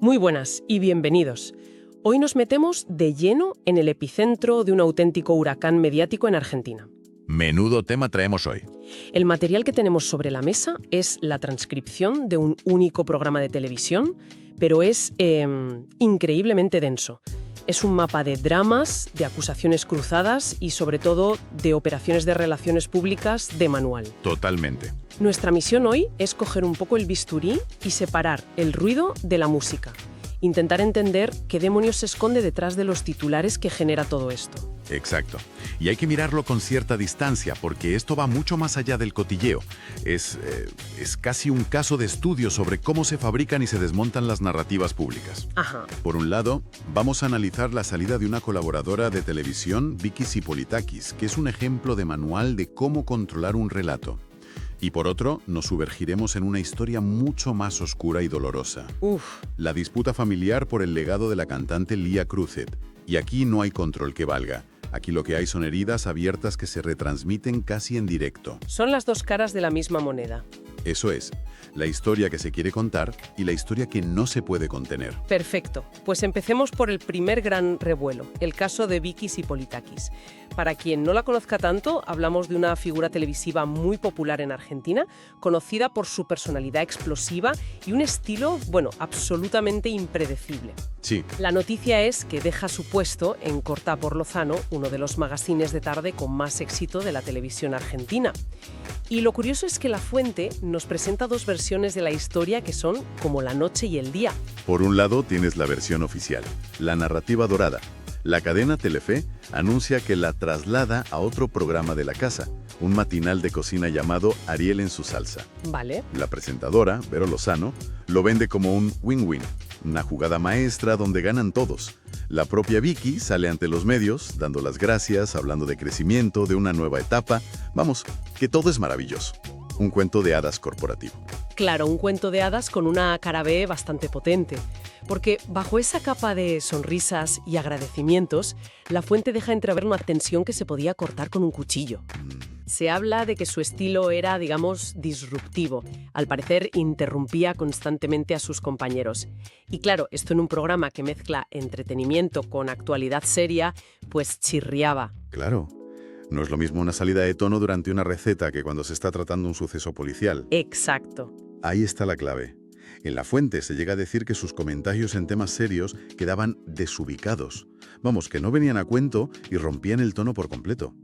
Muy buenas y bienvenidos. Hoy nos metemos de lleno en el epicentro de un auténtico huracán mediático en Argentina. Menudo tema traemos hoy. El material que tenemos sobre la mesa es la transcripción de un único programa de televisión, pero es increíblemente denso. Es un mapa de dramas, de acusaciones cruzadas y sobre todo de operaciones de relaciones públicas de manual. Totalmente. Nuestra misión hoy es coger un poco el bisturí y separar el ruido de la música. Intentar entender qué demonios se esconde detrás de los titulares que genera todo esto. Exacto. Y hay que mirarlo con cierta distancia, porque esto va mucho más allá del cotilleo. Es casi un caso de estudio sobre cómo se fabrican y se desmontan las narrativas públicas. Ajá. Por un lado, vamos a analizar la salida de una colaboradora de televisión, Vicky Zipolitakis, que es un ejemplo de manual de cómo controlar un relato. Y por otro, nos sumergiremos en una historia mucho más oscura y dolorosa. La disputa familiar por el legado de la cantante Lía Cruzet. Y aquí no hay control que valga. Aquí lo que hay son heridas abiertas que se retransmiten casi en directo. Son las dos caras de la misma moneda. Eso es, la historia que se quiere contar y la historia que no se puede contener. Perfecto. Pues empecemos por el primer gran revuelo, el caso de Vicky Zipolitakis. Para quien no la conozca tanto, hablamos de una figura televisiva muy popular en Argentina, conocida por su personalidad explosiva y un estilo, absolutamente impredecible. Sí. La noticia es que deja su puesto en Corta por Lozano, uno de los magazines de tarde con más éxito de la televisión argentina. Y lo curioso es que La Fuente nos presenta dos versiones de la historia que son como la noche y el día. Por un lado tienes la versión oficial, la narrativa dorada. La cadena Telefe anuncia que la traslada a otro programa de la casa, un matinal de cocina llamado Ariel en su salsa. Vale. La presentadora, Vero Lozano, lo vende como un win-win, una jugada maestra donde ganan todos. La propia Vicky sale ante los medios, dando las gracias, hablando de crecimiento, de una nueva etapa. Vamos, que todo es maravilloso. Un cuento de hadas corporativo. Claro, un cuento de hadas con una cara B bastante potente. Porque bajo esa capa de sonrisas y agradecimientos, La Fuente deja entrever una tensión que se podía cortar con un cuchillo. Se habla de que su estilo era, disruptivo. Al parecer, interrumpía constantemente a sus compañeros. Y claro, esto en un programa que mezcla entretenimiento con actualidad seria, pues chirriaba. Claro. No es lo mismo una salida de tono durante una receta que cuando se está tratando un suceso policial. Exacto. Ahí está la clave. En La Fuente se llega a decir que sus comentarios en temas serios quedaban desubicados. Vamos, que no venían a cuento y rompían el tono por completo.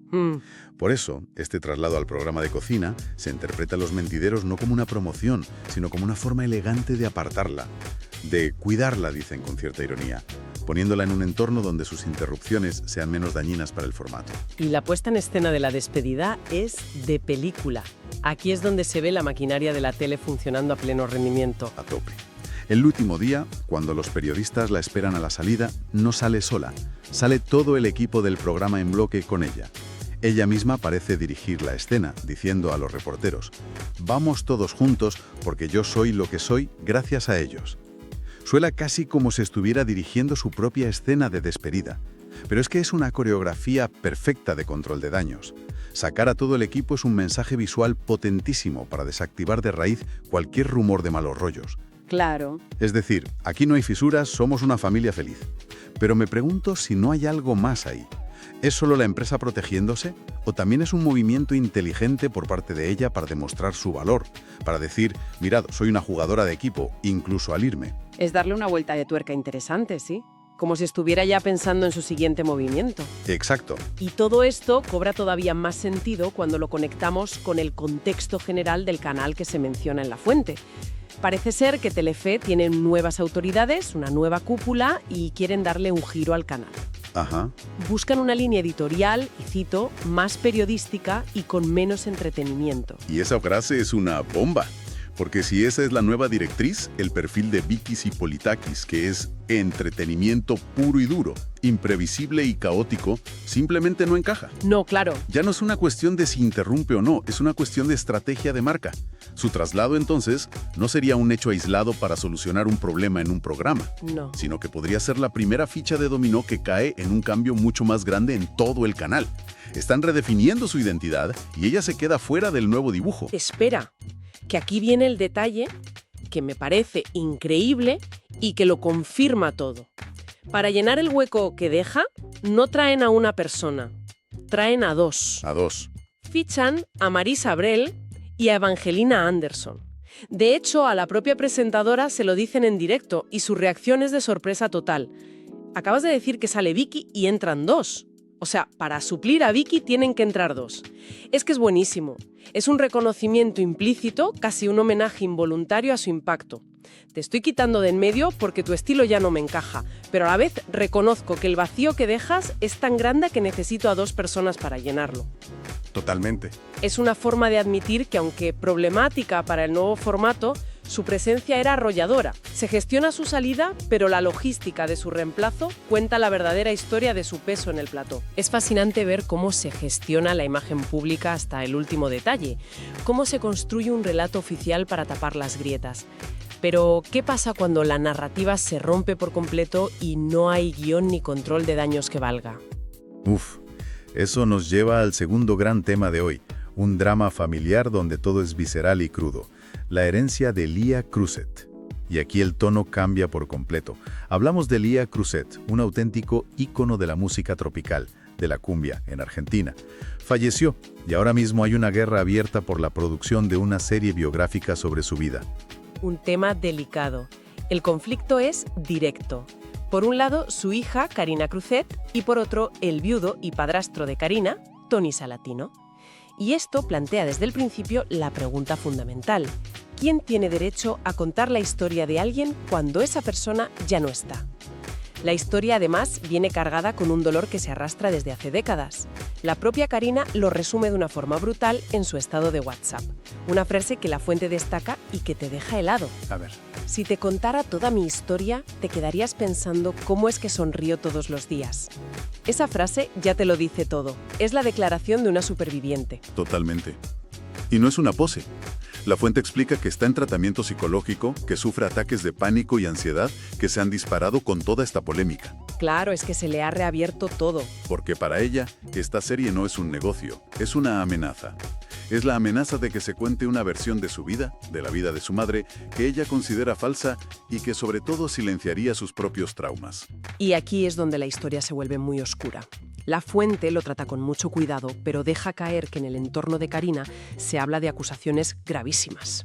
Por eso, este traslado al programa de cocina se interpreta a Los Mentideros no como una promoción, sino como una forma elegante de apartarla, de cuidarla, dicen con cierta ironía, poniéndola en un entorno donde sus interrupciones sean menos dañinas para el formato. Y la puesta en escena de la despedida es de película. Aquí es donde se ve la maquinaria de la tele funcionando a pleno rendimiento. A tope. El último día, cuando los periodistas la esperan a la salida, no sale sola. Sale todo el equipo del programa en bloque con ella. Ella misma parece dirigir la escena, diciendo a los reporteros: «Vamos todos juntos porque yo soy lo que soy gracias a ellos». Suena casi como si estuviera dirigiendo su propia escena de despedida. Pero es que es una coreografía perfecta de control de daños. Sacar a todo el equipo es un mensaje visual potentísimo para desactivar de raíz cualquier rumor de malos rollos. Claro. Es decir, aquí no hay fisuras, somos una familia feliz. Pero me pregunto si no hay algo más ahí. ¿Es solo la empresa protegiéndose? ¿O también es un movimiento inteligente por parte de ella para demostrar su valor? Para decir, mirad, soy una jugadora de equipo, incluso al irme. Es darle una vuelta de tuerca interesante, ¿sí? Como si estuviera ya pensando en su siguiente movimiento. Exacto. Y todo esto cobra todavía más sentido cuando lo conectamos con el contexto general del canal que se menciona en La Fuente. Parece ser que Telefe tiene nuevas autoridades, una nueva cúpula y quieren darle un giro al canal. Ajá. Buscan una línea editorial, y cito, más periodística y con menos entretenimiento. Y esa frase es una bomba. Porque si esa es la nueva directriz, el perfil de Vicky Zipolitakis, que es entretenimiento puro y duro, imprevisible y caótico, simplemente no encaja. No, claro. Ya no es una cuestión de si interrumpe o no, es una cuestión de estrategia de marca. Su traslado, entonces, no sería un hecho aislado para solucionar un problema en un programa, No. sino que podría ser la primera ficha de dominó que cae en un cambio mucho más grande en todo el canal. Están redefiniendo su identidad y ella se queda fuera del nuevo dibujo. Espera, que aquí viene el detalle que me parece increíble y que lo confirma todo. Para llenar el hueco que deja, no traen a una persona, traen a dos. A dos. Fichan a Marisa Abrel y a Evangelina Anderson. De hecho, a la propia presentadora se lo dicen en directo y su reacción es de sorpresa total. Acabas de decir que sale Vicky y entran dos. O sea, para suplir a Vicky tienen que entrar dos. Es que es buenísimo. Es un reconocimiento implícito, casi un homenaje involuntario a su impacto. Te estoy quitando de en medio porque tu estilo ya no me encaja, pero a la vez reconozco que el vacío que dejas es tan grande que necesito a dos personas para llenarlo. Totalmente. Es una forma de admitir que, aunque problemática para el nuevo formato, su presencia era arrolladora. Se gestiona su salida, pero la logística de su reemplazo cuenta la verdadera historia de su peso en el plató. Es fascinante ver cómo se gestiona la imagen pública hasta el último detalle, cómo se construye un relato oficial para tapar las grietas. Pero, ¿qué pasa cuando la narrativa se rompe por completo y no hay guión ni control de daños que valga? Eso nos lleva al segundo gran tema de hoy, un drama familiar donde todo es visceral y crudo, la herencia de Lia Cruzet. Y aquí el tono cambia por completo. Hablamos de Lia Cruzet, un auténtico ícono de la música tropical, de la cumbia, en Argentina. Falleció, y ahora mismo hay una guerra abierta por la producción de una serie biográfica sobre su vida. Un tema delicado. El conflicto es directo. Por un lado, su hija, Karina Cruzet, y por otro, el viudo y padrastro de Karina, Tony Salatino. Y esto plantea desde el principio la pregunta fundamental. ¿Quién tiene derecho a contar la historia de alguien cuando esa persona ya no está? La historia, además, viene cargada con un dolor que se arrastra desde hace décadas. La propia Karina lo resume de una forma brutal en su estado de WhatsApp. Una frase que la fuente destaca y que te deja helado. A ver. Si te contara toda mi historia, te quedarías pensando cómo es que sonrío todos los días. Esa frase ya te lo dice todo. Es la declaración de una superviviente. Totalmente. Y no es una pose. La fuente explica que está en tratamiento psicológico, que sufre ataques de pánico y ansiedad que se han disparado con toda esta polémica. Claro, es que se le ha reabierto todo. Porque para ella, esta serie no es un negocio, es una amenaza. Es la amenaza de que se cuente una versión de su vida, de la vida de su madre, que ella considera falsa y que sobre todo silenciaría sus propios traumas. Y aquí es donde la historia se vuelve muy oscura. La fuente lo trata con mucho cuidado, pero deja caer que en el entorno de Karina se habla de acusaciones gravísimas.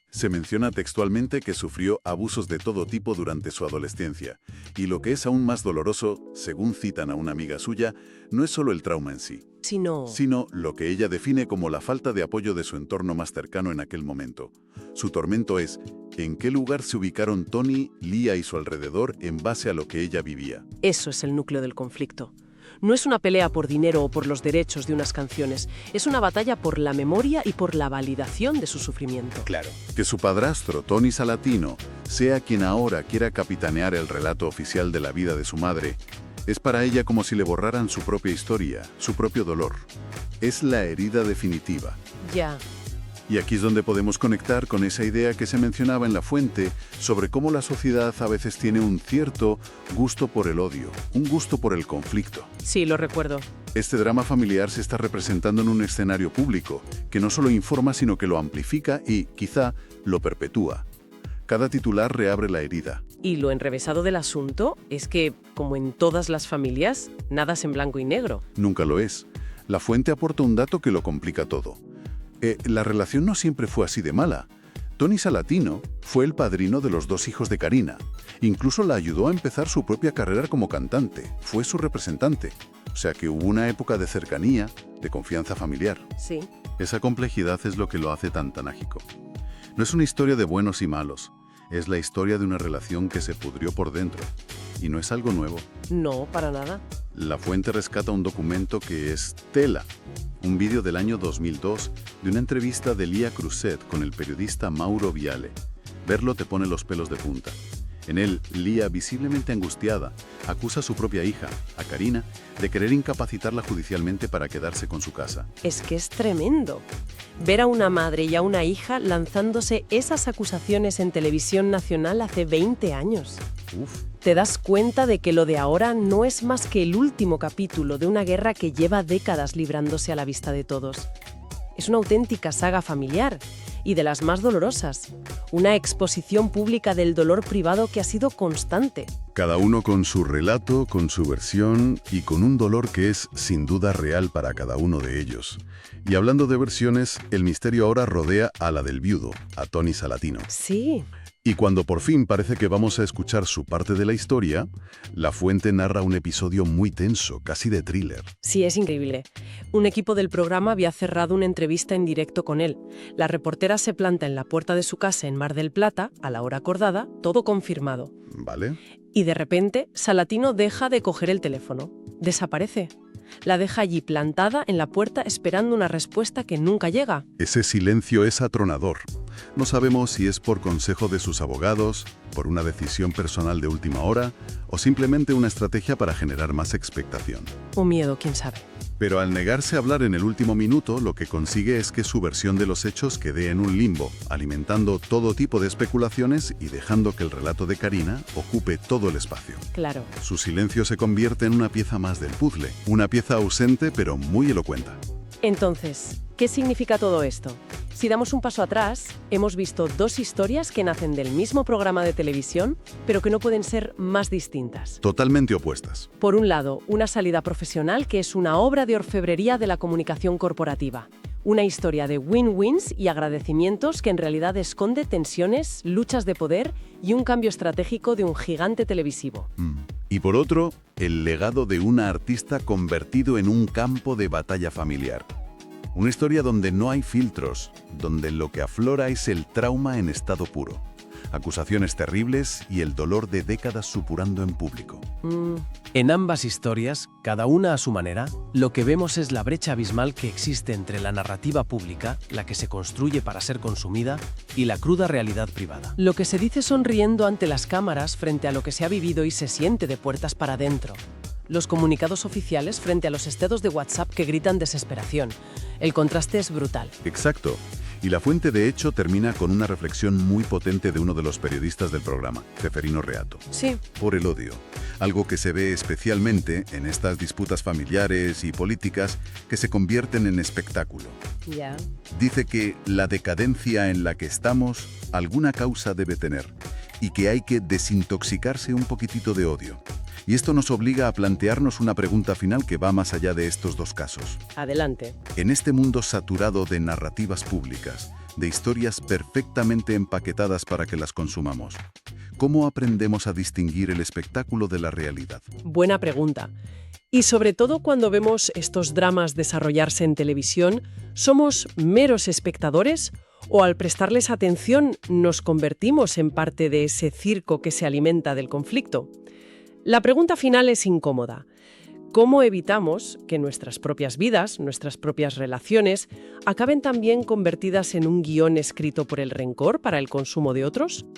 Se menciona textualmente que sufrió abusos de todo tipo durante su adolescencia. Y lo que es aún más doloroso, según citan a una amiga suya, no es solo el trauma en sí, sino lo que ella define como la falta de apoyo de su entorno más cercano en aquel momento. Su tormento es en qué lugar se ubicaron Tony, Lia y su alrededor en base a lo que ella vivía. Eso es el núcleo del conflicto. No es una pelea por dinero o por los derechos de unas canciones, es una batalla por la memoria y por la validación de su sufrimiento. Claro. Que su padrastro, Tony Salatino, sea quien ahora quiera capitanear el relato oficial de la vida de su madre, es para ella como si le borraran su propia historia, su propio dolor. Es la herida definitiva. Ya. Y aquí es donde podemos conectar con esa idea que se mencionaba en la fuente sobre cómo la sociedad a veces tiene un cierto gusto por el odio, un gusto por el conflicto. Sí, lo recuerdo. Este drama familiar se está representando en un escenario público que no solo informa, sino que lo amplifica y, quizá, lo perpetúa. Cada titular reabre la herida. Y lo enrevesado del asunto es que, como en todas las familias, nada es en blanco y negro. Nunca lo es. La fuente aporta un dato que lo complica todo. La relación no siempre fue así de mala. Tony Salatino fue el padrino de los dos hijos de Karina. Incluso la ayudó a empezar su propia carrera como cantante. Fue su representante. O sea que hubo una época de cercanía, de confianza familiar. Sí. Esa complejidad es lo que lo hace tan tanágico. No es una historia de buenos y malos. Es la historia de una relación que se pudrió por dentro. Y no es algo nuevo. No, para nada. La fuente rescata un documento que es tela. Un vídeo del año 2002 de una entrevista de Lia Cruzet con el periodista Mauro Viale. Verlo te pone los pelos de punta. En él, Lia, visiblemente angustiada, acusa a su propia hija, a Karina, de querer incapacitarla judicialmente para quedarse con su casa. Es que es tremendo. Ver a una madre y a una hija lanzándose esas acusaciones en televisión nacional hace 20 años. Te das cuenta de que lo de ahora no es más que el último capítulo de una guerra que lleva décadas librándose a la vista de todos. Es una auténtica saga familiar y de las más dolorosas. Una exposición pública del dolor privado que ha sido constante. Cada uno con su relato, con su versión y con un dolor que es sin duda real para cada uno de ellos. Y hablando de versiones, el misterio ahora rodea a la del viudo, a Tony Salatino. Sí. Y cuando por fin parece que vamos a escuchar su parte de la historia, la fuente narra un episodio muy tenso, casi de thriller. Sí, es increíble. Un equipo del programa había cerrado una entrevista en directo con él. La reportera se planta en la puerta de su casa en Mar del Plata, a la hora acordada, todo confirmado. ¿Vale? Y de repente, Salatino deja de coger el teléfono. Desaparece. La deja allí plantada en la puerta esperando una respuesta que nunca llega. Ese silencio es atronador. No sabemos si es por consejo de sus abogados, por una decisión personal de última hora o simplemente una estrategia para generar más expectación. O miedo, quién sabe. Pero al negarse a hablar en el último minuto, lo que consigue es que su versión de los hechos quede en un limbo, alimentando todo tipo de especulaciones y dejando que el relato de Karina ocupe todo el espacio. Claro. Su silencio se convierte en una pieza más del puzzle, una pieza ausente pero muy elocuente. Entonces, ¿qué significa todo esto? Si damos un paso atrás, hemos visto dos historias que nacen del mismo programa de televisión, pero que no pueden ser más distintas. Totalmente opuestas. Por un lado, una salida profesional que es una obra de orfebrería de la comunicación corporativa. Una historia de win-wins y agradecimientos que en realidad esconde tensiones, luchas de poder y un cambio estratégico de un gigante televisivo. Y por otro, el legado de una artista convertido en un campo de batalla familiar. Una historia donde no hay filtros, donde lo que aflora es el trauma en estado puro. Acusaciones terribles y el dolor de décadas supurando en público. En ambas historias, cada una a su manera, lo que vemos es la brecha abismal que existe entre la narrativa pública, la que se construye para ser consumida, y la cruda realidad privada. Lo que se dice sonriendo ante las cámaras frente a lo que se ha vivido y se siente de puertas para adentro. Los comunicados oficiales frente a los estados de WhatsApp que gritan desesperación. El contraste es brutal. Exacto. Y la fuente, de hecho, termina con una reflexión muy potente de uno de los periodistas del programa, Ceferino Reato. Sí. Por el odio. Algo que se ve especialmente en estas disputas familiares y políticas que se convierten en espectáculo. Ya. Dice que la decadencia en la que estamos alguna causa debe tener y que hay que desintoxicarse un poquitito de odio. Y esto nos obliga a plantearnos una pregunta final que va más allá de estos dos casos. Adelante. En este mundo saturado de narrativas públicas, de historias perfectamente empaquetadas para que las consumamos, ¿cómo aprendemos a distinguir el espectáculo de la realidad? Buena pregunta. Y sobre todo cuando vemos estos dramas desarrollarse en televisión, ¿somos meros espectadores o al prestarles atención nos convertimos en parte de ese circo que se alimenta del conflicto? La pregunta final es incómoda. ¿Cómo evitamos que nuestras propias vidas, nuestras propias relaciones, acaben también convertidas en un guión escrito por el rencor para el consumo de otros?